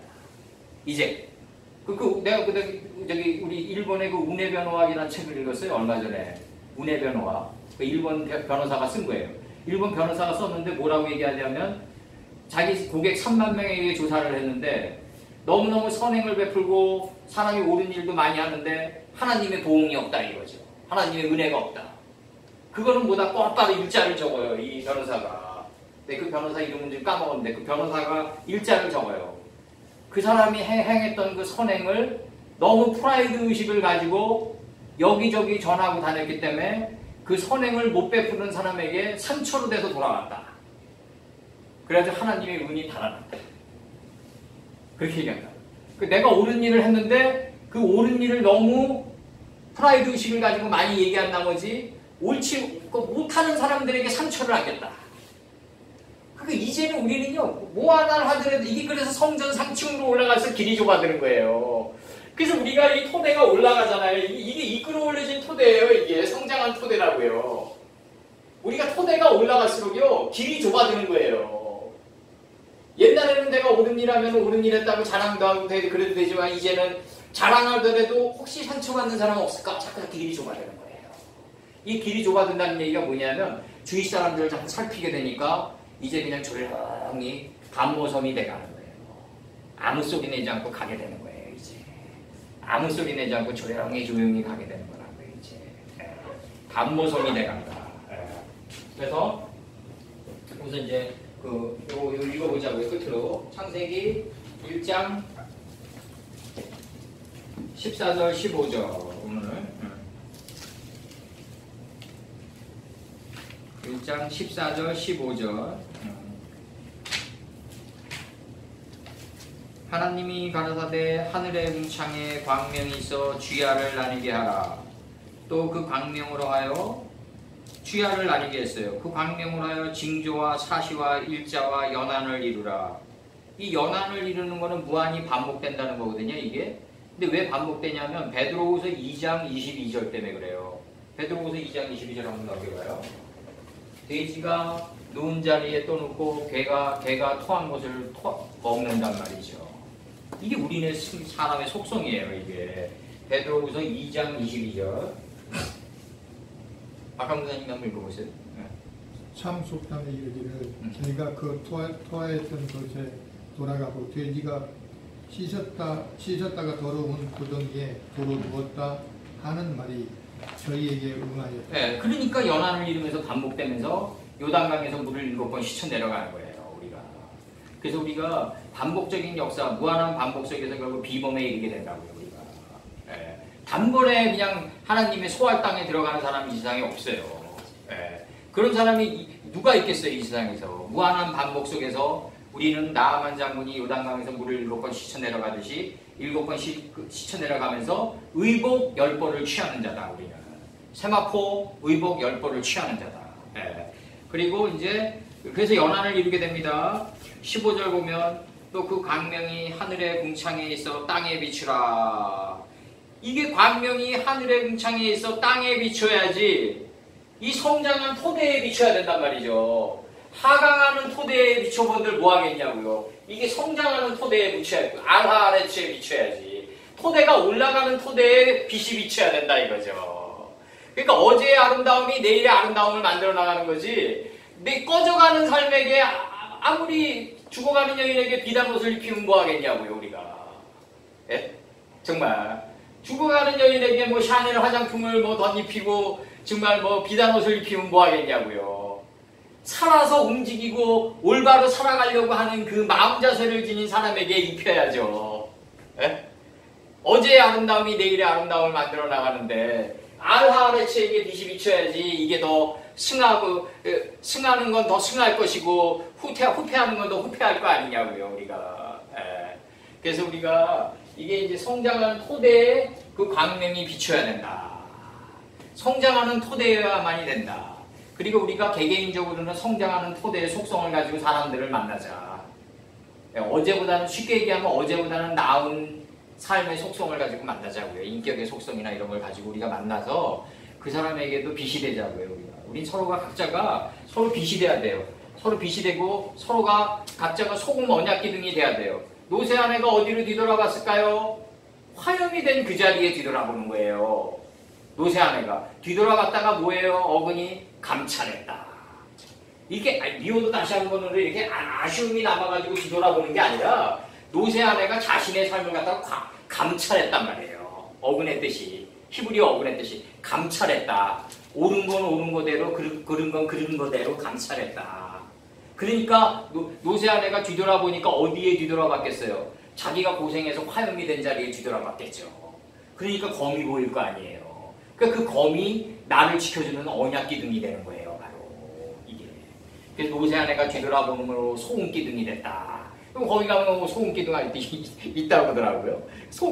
이제. 내가 우리 일본의 운해 변호학이라는 책을 읽었어요, 얼마 전에. 운해 변호학. 일본 변호사가 쓴 거예요. 일본 변호사가 썼는데 뭐라고 얘기하냐면 자기 고객 3만 명에게 조사를 했는데 너무너무 선행을 베풀고 사람이 옳은 일도 많이 하는데 하나님의 보응이 없다 이거죠. 하나님의 은혜가 없다. 그거는 뭐다 뻔빠르 일자를 적어요. 이 변호사가. 근데 그 변호사 이름은 좀 까먹었는데 그 변호사가 일자를 적어요. 그 사람이 행했던 그 선행을 너무 프라이드 의식을 가지고 여기저기 전하고 다녔기 때문에 그 선행을 못 베푸는 사람에게 상처로 돼서 돌아왔다. 그래서 하나님의 은이 달아났다. 그렇게 얘기한다. 내가 옳은 일을 했는데 그 옳은 일을 너무 프라이드 의식을 가지고 많이 얘기한 나머지 못하는 사람들에게 상처를 안겼다. 그러니까 이제는 우리는요, 뭐 하나를 하더라도 이게 그래서 성전 상층으로 올라가서 길이 좁아드는 거예요. 그래서 우리가 이 토대가 올라가잖아요. 이게 이끌어 올려진 토대예요. 이게 성장한 토대라고요. 우리가 토대가 올라갈수록요 길이 좁아드는 거예요. 옛날에는 내가 옳은 일 하면 옳은 일 했다고 자랑도 하고 그래도 되지만 이제는 자랑하더라도 혹시 상처받는 사람 없을까? 자꾸 길이 좁아지는 거예요. 이 길이 좁아든다는 얘기가 뭐냐면 주위 사람들을 자꾸 살피게 되니까 이제 그냥 조용히 감모섬이 돼가는 거예요. 아무 소리 내지 않고 가게 되는 거예요. 아무 소리 내지 않고 조용히 가게 되는 거라고요, 이제. 감모섬이 돼간다. 그래서, 우선 이제, 요거 읽어보자고요, 끝으로. 창세기 1장 14절, 15절, 오늘. 1장 14절, 15절. 하나님이 가라사대 하늘의 궁창에 광명이 있어 쥐야를 나뉘게 하라. 또 그 광명으로 하여 쥐야를 나뉘게 했어요. 그 광명으로 하여 징조와 사시와 일자와 연한을 이루라. 이 연한을 이루는 거는 무한히 반복된다는 거거든요, 이게. 근데 왜 반복되냐면 베드로후서 2장 22절 때문에 그래요. 베드로후서 2장 22절 한번 넘겨봐요. 돼지가 누운 자리에 떠놓고 개가 토한 것을 먹는단 말이죠. 이게 우리네 사람의 속성이에요, 이게. 베드로후서 2장 22절. 박감사님 한번 읽어보세요. 참 속담에 이르기를 개가 그 토하였던 곳에 돌아가고 돼지가 씻었다가 더러운 구덩이에 도로 누웠다 하는 말이 저희에게 응하였다. 네, 그러니까 연한을 이루면서 반복되면서 요단강에서 물을 7번 씻어 내려가는 거예요, 우리가. 그래서 우리가 반복적인 역사, 무한한 반복 속에서 결국 비범에 이르게 된다고요, 우리가. 네, 단번에 그냥 하나님의 소활 땅에 들어가는 사람이 이 세상에 없어요. 네, 그런 사람이 누가 있겠어요, 이 세상에서. 무한한 반복 속에서 우리는 나아만 장군이 요단강에서 물을 7번 씻어 내려가듯이 7번 씻어 내려가면서 의복 10번을 취하는 자다, 우리는. 세마포 의복 10번을 취하는 자다. 네. 그리고 이제 그래서 연한을 이루게 됩니다. 15절 보면 또 그 광명이 하늘의 궁창에 있어 땅에 비추라. 이게 광명이 하늘의 궁창에 있어 땅에 비춰야지 이 성장한 토대에 비춰야 된단 말이죠. 하강하는 토대에 비춰본들 뭐 하겠냐고요. 이게 성장하는 토대에 비춰야 돼. 알하레츠에 비춰야지. 토대가 올라가는 토대에 빛이 비춰야 된다 이거죠. 그러니까 어제의 아름다움이 내일의 아름다움을 만들어 나가는 거지. 내 꺼져가는 삶에게 아무리 죽어가는 여인에게 비단 옷을 입히면 뭐 하겠냐고요, 우리가. 예? 정말. 죽어가는 여인에게 뭐 샤넬 화장품을 뭐 덧입히고 정말 뭐 비단 옷을 입히면 뭐 하겠냐고요. 살아서 움직이고 올바로 살아가려고 하는 그 마음 자세를 지닌 사람에게 입혀야죠. 예? 어제의 아름다움이 내일의 아름다움을 만들어 나가는데 알하레츠에게 빛이 비춰야지 이게 더 승하는 건 더 승할 것이고 후퇴하는 건 더 후퇴할 거 아니냐고요, 우리가. 예. 그래서 우리가 이게 이제 성장하는 토대에 그 광명이 비춰야 된다. 성장하는 토대여야만이 된다. 그리고 우리가 개개인적으로는 성장하는 토대의 속성을 가지고 사람들을 만나자. 예, 어제보다는 쉽게 얘기하면 어제보다는 나은 삶의 속성을 가지고 만나자고요. 인격의 속성이나 이런 걸 가지고 우리가 만나서 그 사람에게도 빛이 되자고요. 우린 서로가 각자가 서로 빛이 돼야 돼요. 서로 빛이 되고 서로가 각자가 소금 언약 기둥이 돼야 돼요. 노새 아내가 어디로 뒤돌아봤을까요? 화염이 된 그 자리에 뒤돌아보는 거예요. 노새 아내가 뒤돌아봤다가 뭐예요? 어근이 감찰했다. 이게 미워도 다시 한 번으로 이렇게 아쉬움이 남아가지고 뒤돌아보는 게 아니라 노새 아내가 자신의 삶을 갖다가 감찰했단 말이에요. 어근했듯이. 히브리어 어근했듯이 감찰했다. 옳은 건 옳은 거대로 그른 건 그른 거대로 감찰했다. 그러니까 노새 아내가 뒤돌아보니까 어디에 뒤돌아봤겠어요? 자기가 고생해서 화염이 된 자리에 뒤돌아봤겠죠. 그러니까 검이 보일 거 아니에요. 그러니까 그 검이 나를 지켜주는 언약 기둥이 되는 거예요. 바로 이게. 그래서 노새 아내가 뒤돌아보는 소금 기둥이 됐다. 그럼 거기 가면 소금 기둥 할 때 있다고 그러더라고요.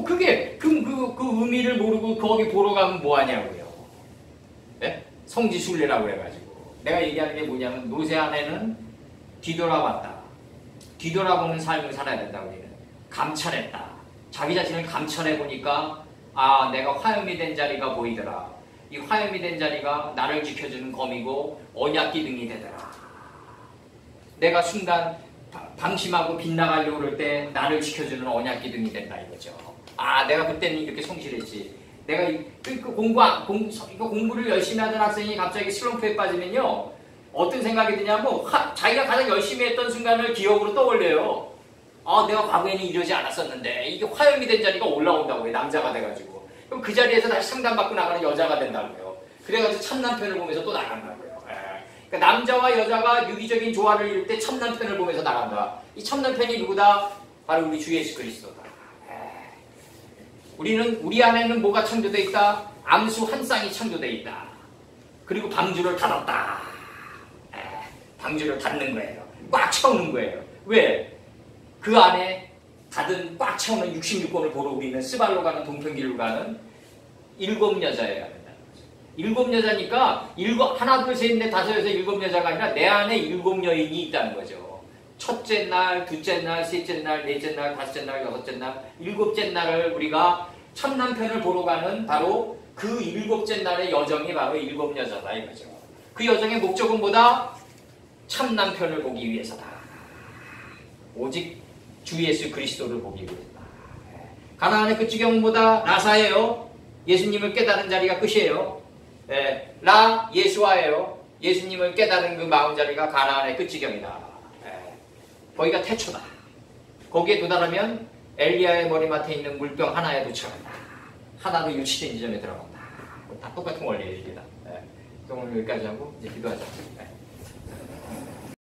그게 그 의미를 모르고 거기 보러 가면 뭐 하냐고요. 예? 성지순례라고 해가지고. 내가 얘기하는 게 뭐냐면 노새 아내는 뒤돌아봤다. 뒤돌아보는 삶을 살아야 된다. 우리는 감찰했다. 자기 자신을 감찰해보니까 아, 내가 화염이 된 자리가 보이더라. 이 화염이 된 자리가 나를 지켜주는 검이고 언약 기둥이 되더라. 내가 순간 방심하고 빗나가려고 그럴 때 나를 지켜주는 언약 기둥이 된다 이거죠. 아, 내가 그때는 이렇게 성실했지. 내가 공부를 열심히 하던 학생이 갑자기 슬럼프에 빠지면요. 어떤 생각이 드냐면 자기가 가장 열심히 했던 순간을 기억으로 떠올려요. 아, 내가 과거에는 이러지 않았었는데 이게 화염이 된 자리가 올라온다고요. 남자가 돼가지고. 그럼 그 자리에서 다시 상담받고 나가는 여자가 된다고요. 그래가지고 참남편을 보면서 또 나간다고요. 그러니까 남자와 여자가 유기적인 조화를 이룰 때 참남편을 보면서 나간다. 이 참남편이 누구다? 바로 우리 주 예수 그리스도다. 우리 안에는 뭐가 창조되어 있다? 암수 한 쌍이 창조되어 있다. 그리고 방주를 닫았다. 방주를 닫는 거예요. 꽉 채우는 거예요. 왜? 그 안에 닫은 꽉 채우는 66권을 보러 우리는 스발로 가는 동편길로 가는 7 여자여야 된다는 거죠. 7 여자니까 하나 둘 셋 넷 다섯 여섯 7 여자가 아니라 내 안에 7 여인이 있다는 거죠. 첫째 날, 둘째 날, 셋째 날, 넷째 날, 다섯째 날, 여섯째 날, 7째 날을 우리가 참남편을 보러 가는 바로 그 7째 날의 여정이 바로 7 여자다 이거죠. 그 여정의 목적은 뭐다? 참남편을 보기 위해서다. 오직 주 예수 그리스도를 보기 위해서다. 가나안의 끝지경은 뭐다? 라사예요. 예수님을 깨달은 자리가 끝이에요. 라 예수와예요. 예수님을 깨달은 그 마음 자리가 가나안의 끝지경이다. 거기가 태초다. 거기에 도달하면 엘리야의 머리맡에 있는 물병 하나에 도착한다. 하나로 유치된 지점에 들어간다. 다 똑같은 원리예요. 이게 다. 오늘 여기까지 하고 이제 기도하자.